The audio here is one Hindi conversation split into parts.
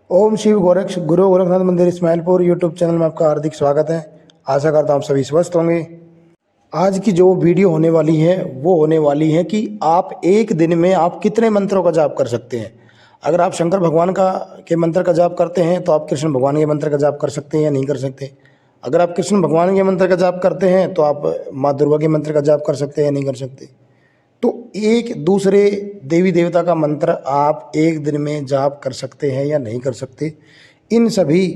ओम शिव गोरक्ष गुरु गोरखनाथ मंदिर इस्माइलपुर यूट्यूब चैनल में आपका हार्दिक स्वागत है। आशा करता हूँ आप सभी स्वस्थ होंगे। आज की जो वीडियो होने वाली है वो होने वाली है कि आप एक दिन में आप कितने मंत्रों का जाप कर सकते हैं। अगर आप शंकर भगवान का के मंत्र का जाप करते हैं तो आप कृष्ण भगवान के मंत्र का जाप कर सकते हैं या नहीं कर सकते। अगर आप कृष्ण भगवान के मंत्र का जाप करते हैं तो आप माँ दुर्गा के मंत्र का जाप कर सकते हैं या नहीं कर सकते। तो एक दूसरे देवी देवता का मंत्र आप एक दिन में जाप कर सकते हैं या नहीं कर सकते। इन सभी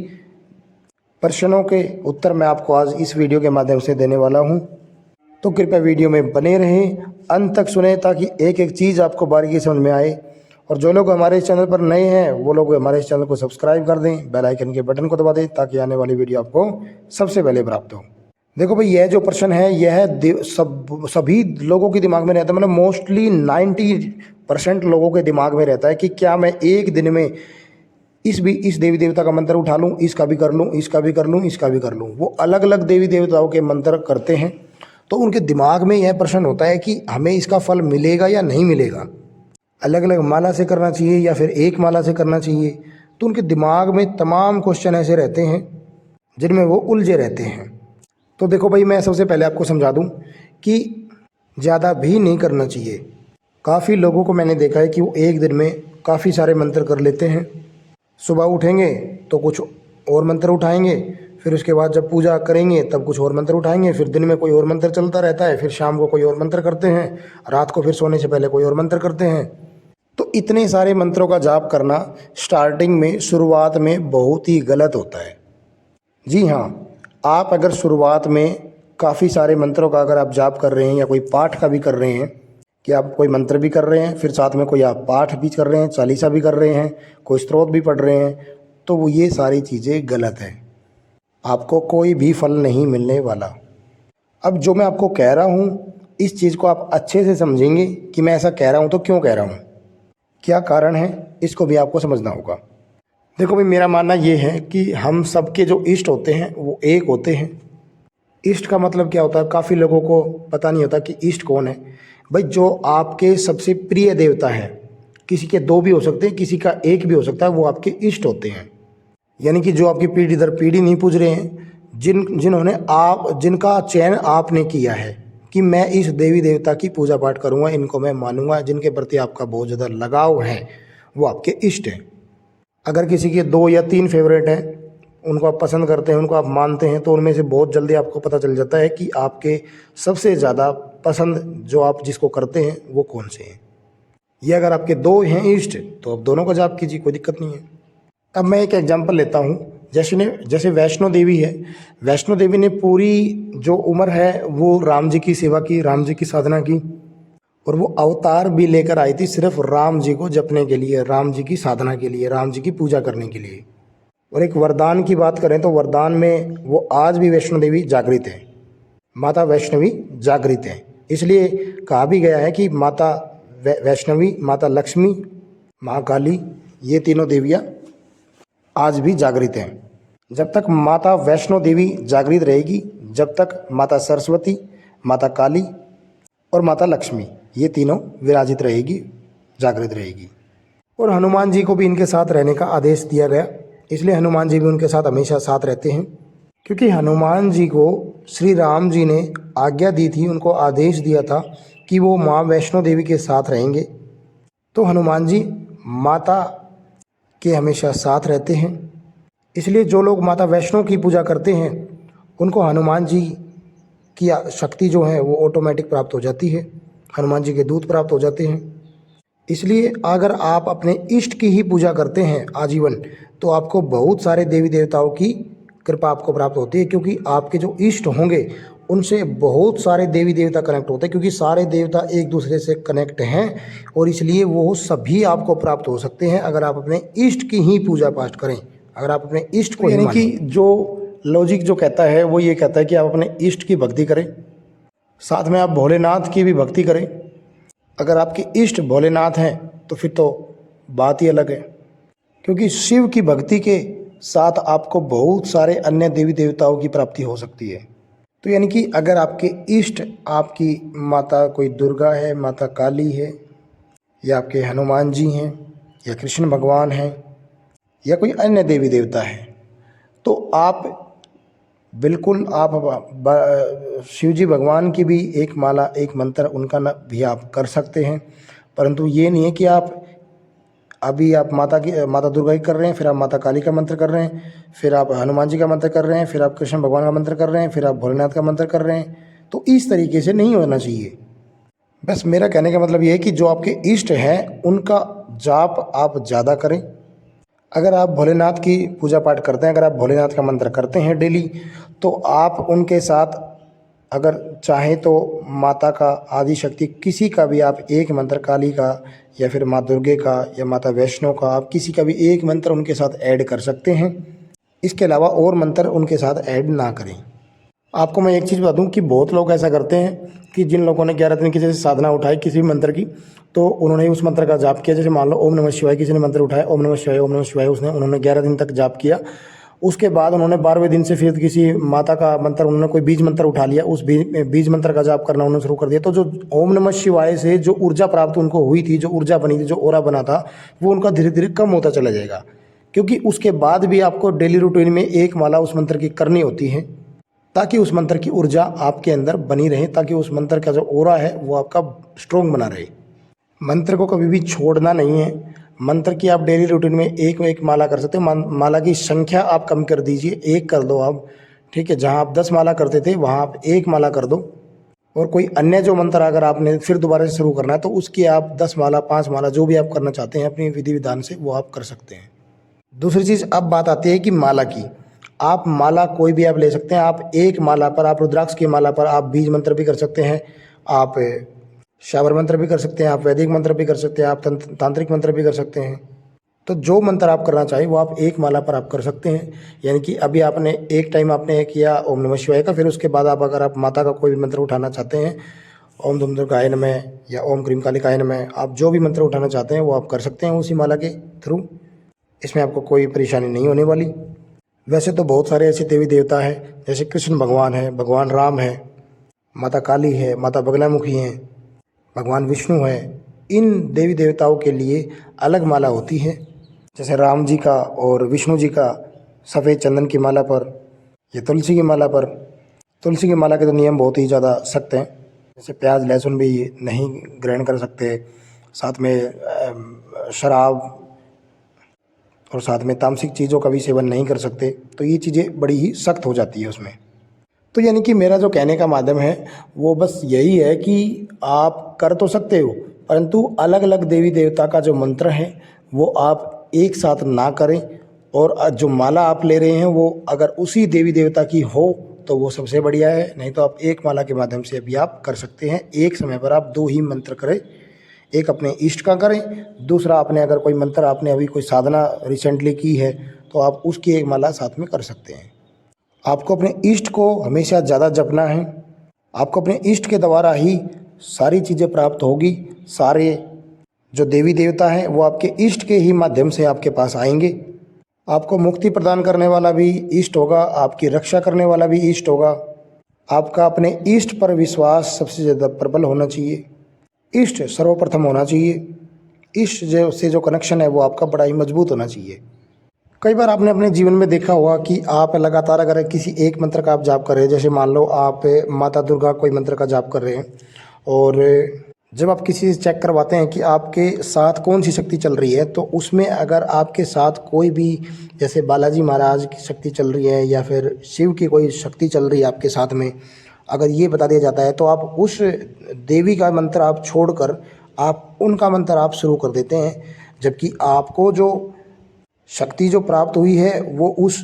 प्रश्नों के उत्तर मैं आपको आज इस वीडियो के माध्यम से देने वाला हूं। तो कृपया वीडियो में बने रहें, अंत तक सुने ताकि एक एक चीज़ आपको बारीकी समझ में आए। और जो लोग हमारे इस चैनल पर नए हैं वो लोग हमारे इस चैनल को सब्सक्राइब कर दें, बेल आइकन के बटन को दबा दें ताकि आने वाली वीडियो आपको सबसे पहले प्राप्त हो। देखो भाई, यह जो प्रश्न है यह सभी लोगों के दिमाग में रहता है, मतलब मोस्टली 90% लोगों के दिमाग में रहता है कि क्या मैं एक दिन में इस देवी देवता का मंत्र उठा लूँ, इसका भी कर लूँ, इसका भी कर लूँ, इसका भी कर लूँ। वो अलग अलग देवी देवताओं के मंत्र करते हैं तो उनके दिमाग में यह प्रश्न होता है कि हमें इसका फल मिलेगा या नहीं मिलेगा। अलग अलग माला से करना चाहिए या फिर एक माला से करना चाहिए। तो उनके दिमाग में तमाम क्वेश्चन ऐसे रहते हैं जिनमें वो उलझे रहते हैं। तो देखो भाई, मैं सबसे पहले आपको समझा दूं कि ज़्यादा भी नहीं करना चाहिए। काफ़ी लोगों को मैंने देखा है कि वो एक दिन में काफ़ी सारे मंत्र कर लेते हैं। सुबह उठेंगे तो कुछ और मंत्र उठाएंगे, फिर उसके बाद जब पूजा करेंगे तब कुछ और मंत्र उठाएंगे, फिर दिन में कोई और मंत्र चलता रहता है, फिर शाम को कोई और मंत्र करते हैं, रात को फिर सोने से पहले कोई और मंत्र करते हैं। तो इतने सारे मंत्रों का जाप करना स्टार्टिंग में, शुरुआत में बहुत ही गलत होता है। जी हाँ, आप अगर शुरुआत में काफ़ी सारे मंत्रों का अगर आप जाप कर रहे हैं या कोई पाठ का भी कर रहे हैं कि आप कोई मंत्र भी कर रहे हैं, फिर साथ में कोई आप पाठ भी कर रहे हैं, चालीसा भी कर रहे हैं, कोई स्तोत्र भी पढ़ रहे हैं, तो वो ये सारी चीज़ें गलत है। आपको कोई भी फल नहीं मिलने वाला। अब जो मैं आपको कह रहा हूँ इस चीज़ को आप अच्छे से समझेंगे कि मैं ऐसा कह रहा हूँ तो क्यों कह रहा हूँ, क्या कारण है, इसको भी आपको समझना होगा। देखो भाई, मेरा मानना ये है कि हम सबके जो इष्ट होते हैं वो एक होते हैं। इष्ट का मतलब क्या होता है, काफ़ी लोगों को पता नहीं होता कि इष्ट कौन है। भाई, जो आपके सबसे प्रिय देवता है, किसी के दो भी हो सकते हैं, किसी का एक भी हो सकता है, वो आपके इष्ट होते हैं। यानी कि जो आपकी पीढ़ी दर पीढ़ी नहीं पूज रहे हैं, जिनका चयन आपने किया है कि मैं इस देवी देवता की पूजा पाठ करूँगा, इनको मैं मानूंगा, जिनके प्रति आपका बहुत ज़्यादा लगाव है, वो आपके इष्ट हैं। अगर किसी के 2 या 3 फेवरेट हैं, उनको आप पसंद करते हैं, उनको आप मानते हैं, तो उनमें से बहुत जल्दी आपको पता चल जाता है कि आपके सबसे ज़्यादा पसंद जो आप जिसको करते हैं वो कौन से हैं। ये अगर आपके 2 हैं इष्ट तो आप दोनों का जाप कीजिए, कोई दिक्कत नहीं है। अब मैं एक एग्जांपल लेता हूँ, जैसे वैष्णो देवी है। वैष्णो देवी ने पूरी जो उम्र है वो राम जी की सेवा की, राम जी की साधना की, और वो अवतार भी लेकर आई थी सिर्फ राम जी को जपने के लिए, राम जी की साधना के लिए, राम जी की पूजा करने के लिए। और एक वरदान की बात करें तो वरदान में वो आज भी वैष्णो देवी जागृत है, माता वैष्णवी जागृत है। इसलिए कहा भी गया है कि माता वैष्णवी, माता लक्ष्मी, माँ काली, ये तीनों देवियाँ आज भी जागृत हैं। जब तक माता वैष्णो देवी जागृत रहेगी, जब तक माता सरस्वती, माता काली और माता लक्ष्मी, ये तीनों विराजित रहेगी, जागृत रहेगी। और हनुमान जी को भी इनके साथ रहने का आदेश दिया गया, इसलिए हनुमान जी भी उनके साथ हमेशा साथ रहते हैं, क्योंकि हनुमान जी को श्री राम जी ने आज्ञा दी थी, उनको आदेश दिया था कि वो माँ वैष्णो देवी के साथ रहेंगे। तो हनुमान जी माता के हमेशा साथ रहते हैं। इसलिए जो लोग माता वैष्णो की पूजा करते हैं उनको हनुमान जी की शक्ति जो है वो ऑटोमेटिक प्राप्त हो जाती है, हनुमान जी के दूत प्राप्त हो जाते हैं। इसलिए अगर आप अपने इष्ट की ही पूजा करते हैं आजीवन, तो आपको बहुत सारे देवी देवताओं की कृपा आपको प्राप्त होती है, क्योंकि आपके जो इष्ट होंगे उनसे बहुत सारे देवी देवता कनेक्ट होते हैं, क्योंकि सारे देवता एक दूसरे से कनेक्ट हैं, और इसलिए वो सभी आपको प्राप्त हो सकते हैं अगर आप अपने इष्ट की ही पूजा पाठ करें, अगर आप अपने इष्ट को, यानी कि जो लॉजिक जो कहता है वो ये कहता है कि आप अपने इष्ट की भक्ति करें, साथ में आप भोलेनाथ की भी भक्ति करें। अगर आपके इष्ट भोलेनाथ हैं तो फिर तो बात ही अलग है, क्योंकि शिव की भक्ति के साथ आपको बहुत सारे अन्य देवी देवताओं की प्राप्ति हो सकती है। तो यानी कि अगर आपके इष्ट, आपकी माता कोई दुर्गा है, माता काली है, या आपके हनुमान जी हैं, या कृष्ण भगवान हैं, या कोई अन्य देवी देवता है, तो आप बिल्कुल आप शिव जी भगवान की भी एक माला, एक मंत्र उनका न भी आप कर सकते हैं। परंतु ये नहीं है कि आप अभी आप माता दुर्गा की कर रहे हैं, फिर आप माता काली का मंत्र कर रहे हैं, फिर आप हनुमान जी का मंत्र कर रहे हैं, फिर आप कृष्ण भगवान का मंत्र कर रहे हैं, फिर आप भोलेनाथ का मंत्र कर रहे हैं। तो इस तरीके से नहीं होना चाहिए। बस मेरा कहने का मतलब ये है कि जो आपके इष्ट हैं उनका जाप आप ज़्यादा करें। अगर आप भोलेनाथ की पूजा पाठ करते हैं, अगर आप भोलेनाथ का मंत्र करते हैं डेली, तो आप उनके साथ अगर चाहें तो माता का, आदि शक्ति किसी का भी आप एक मंत्र, काली का या फिर माँ दुर्गे का या माता वैष्णो का, आप किसी का भी एक मंत्र उनके साथ ऐड कर सकते हैं। इसके अलावा और मंत्र उनके साथ ऐड ना करें। आपको मैं एक चीज़ बता दूं कि बहुत लोग ऐसा करते हैं कि जिन लोगों ने 11 दिन की जैसे साधना उठाई किसी भी मंत्र की, तो उन्होंने उस मंत्र का जाप किया। जैसे मान लो ओम नमः शिवाय किसी ने मंत्र उठाया, ओम नमः शिवाय, ओम नमः शिवाय, उन्होंने 11 दिन तक जाप किया। उसके बाद उन्होंने 12वें दिन से फिर किसी माता का मंत्र, उन्होंने कोई बीज मंत्र उठा लिया, उस बीज मंत्र का जाप करना उन्होंने शुरू कर दिया। तो जो ओम नमः शिवाय से जो ऊर्जा प्राप्त उनको हुई थी, जो ऊर्जा बनी थी, जो ओरा बना था, वो उनका धीरे धीरे कम होता चला जाएगा। क्योंकि उसके बाद भी आपको डेली रूटीन में एक माला उस मंत्र की करनी होती है, ताकि उस मंत्र की ऊर्जा आपके अंदर बनी रहे, ताकि उस मंत्र का जो ओरा है वो आपका स्ट्रोंग बना रहे। मंत्र को कभी भी छोड़ना नहीं है। मंत्र की आप डेली रूटीन में एक माला कर सकते हो। माला की संख्या आप कम कर दीजिए, एक कर दो आप, ठीक है। जहाँ आप 10 माला करते थे वहाँ आप एक माला कर दो। और कोई अन्य जो मंत्र अगर आपने फिर दोबारा से शुरू करना है तो उसकी आप 10 माला, 5 माला, जो भी आप करना चाहते हैं अपनी विधि विधान से, वो आप कर सकते हैं। दूसरी चीज़ अब बात आती है कि माला की। आप माला कोई भी आप ले सकते हैं। आप एक माला पर, आप रुद्राक्ष की माला पर आप बीज मंत्र भी कर सकते हैं, आप शाबर मंत्र भी कर सकते हैं, आप वैदिक मंत्र भी कर सकते हैं, आप तांत्रिक मंत्र भी कर सकते हैं। तो जो मंत्र आप करना चाहिए वो आप एक माला पर आप कर सकते हैं। यानी कि अभी आपने एक टाइम आपने किया ओम नमः शिवाय का, फिर उसके बाद आप अगर आप माता का कोई भी मंत्र उठाना चाहते हैं, ओम धूम दुर्गाय नमः या ओम क्रीम कालिकाय नमः, आप जो भी मंत्र उठाना चाहते हैं वो आप कर सकते हैं उसी माला के थ्रू। इसमें आपको कोई परेशानी नहीं होने वाली। वैसे तो बहुत सारे ऐसे देवी देवता हैं, जैसे कृष्ण भगवान है, भगवान राम है, माता काली है, माता बगलामुखी हैं, भगवान विष्णु है। इन देवी देवताओं के लिए अलग माला होती है। जैसे राम जी का और विष्णु जी का सफ़ेद चंदन की माला पर या तुलसी की माला पर। तुलसी की माला के तो नियम बहुत ही ज़्यादा सख्त हैं। जैसे प्याज लहसुन भी नहीं ग्रहण कर सकते, साथ में शराब और साथ में तामसिक चीज़ों का भी सेवन नहीं कर सकते। तो ये चीज़ें बड़ी ही सख्त हो जाती है उसमें। तो यानी कि मेरा जो कहने का माध्यम है वो बस यही है कि आप कर तो सकते हो, परंतु अलग अलग देवी देवता का जो मंत्र है वो आप एक साथ ना करें। और जो माला आप ले रहे हैं वो अगर उसी देवी देवता की हो तो वो सबसे बढ़िया है, नहीं तो आप एक माला के माध्यम से भी आप कर सकते हैं। एक समय पर आप 2 ही मंत्र करें, एक अपने इष्ट का करें, दूसरा आपने अगर कोई मंत्र आपने अभी कोई साधना रिसेंटली की है तो आप उसकी एक माला साथ में कर सकते हैं। आपको अपने इष्ट को हमेशा ज़्यादा जपना है। आपको अपने इष्ट के द्वारा ही सारी चीज़ें प्राप्त होगी। सारे जो देवी देवता हैं वो आपके इष्ट के ही माध्यम से आपके पास आएंगे। आपको मुक्ति प्रदान करने वाला भी इष्ट होगा, आपकी रक्षा करने वाला भी इष्ट होगा। आपका अपने इष्ट पर विश्वास सबसे ज़्यादा प्रबल होना चाहिए। इष्ट सर्वप्रथम होना चाहिए। इष्ट से जो कनेक्शन है वो आपका बड़ा ही मजबूत होना चाहिए। कई बार आपने अपने जीवन में देखा होगा कि आप लगातार अगर किसी एक मंत्र का आप जाप कर रहे हैं, जैसे मान लो आप माता दुर्गा कोई मंत्र का जाप कर रहे हैं, और जब आप किसी से चेक करवाते हैं कि आपके साथ कौन सी शक्ति चल रही है, तो उसमें अगर आपके साथ कोई भी, जैसे बालाजी महाराज की शक्ति चल रही है या फिर शिव की कोई शक्ति चल रही है आपके साथ में, अगर ये बता दिया जाता है तो आप उस देवी का मंत्र आप छोड़कर आप उनका मंत्र आप शुरू कर देते हैं, जबकि आपको जो शक्ति जो प्राप्त हुई है वो उस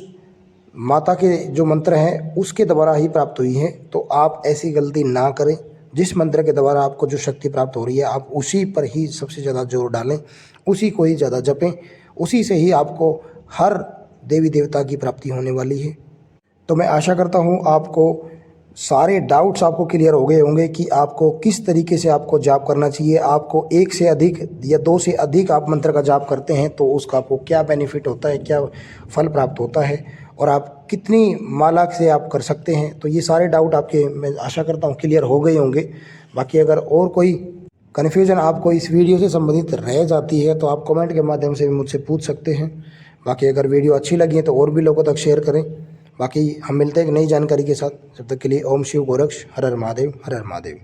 माता के जो मंत्र हैं उसके द्वारा ही प्राप्त हुई है। तो आप ऐसी गलती ना करें। जिस मंत्र के द्वारा आपको जो शक्ति प्राप्त हो रही है आप उसी पर ही सबसे ज़्यादा जोर डालें, उसी को ही ज़्यादा जपें, उसी से ही आपको हर देवी देवता की प्राप्ति होने वाली है। तो मैं आशा करता हूँ आपको सारे डाउट्स आपको क्लियर हो गए होंगे कि आपको किस तरीके से आपको जाप करना चाहिए। आपको 1 से अधिक या 2 से अधिक आप मंत्र का जाप करते हैं तो उसका आपको क्या बेनिफिट होता है, क्या फल प्राप्त होता है, और आप कितनी माला से आप कर सकते हैं। तो ये सारे डाउट आपके, मैं आशा करता हूँ, क्लियर हो गए होंगे। बाकी अगर और कोई कन्फ्यूजन आपको इस वीडियो से संबंधित रह जाती है तो आप कमेंट के माध्यम से भी मुझसे पूछ सकते हैं। बाकी अगर वीडियो अच्छी लगी है तो और भी लोगों तक शेयर करें। बाकी हम मिलते हैं एक नई जानकारी के साथ, जब तक के लिए ओम शिव गोरक्ष, हर हर महादेव, हर हर महादेव।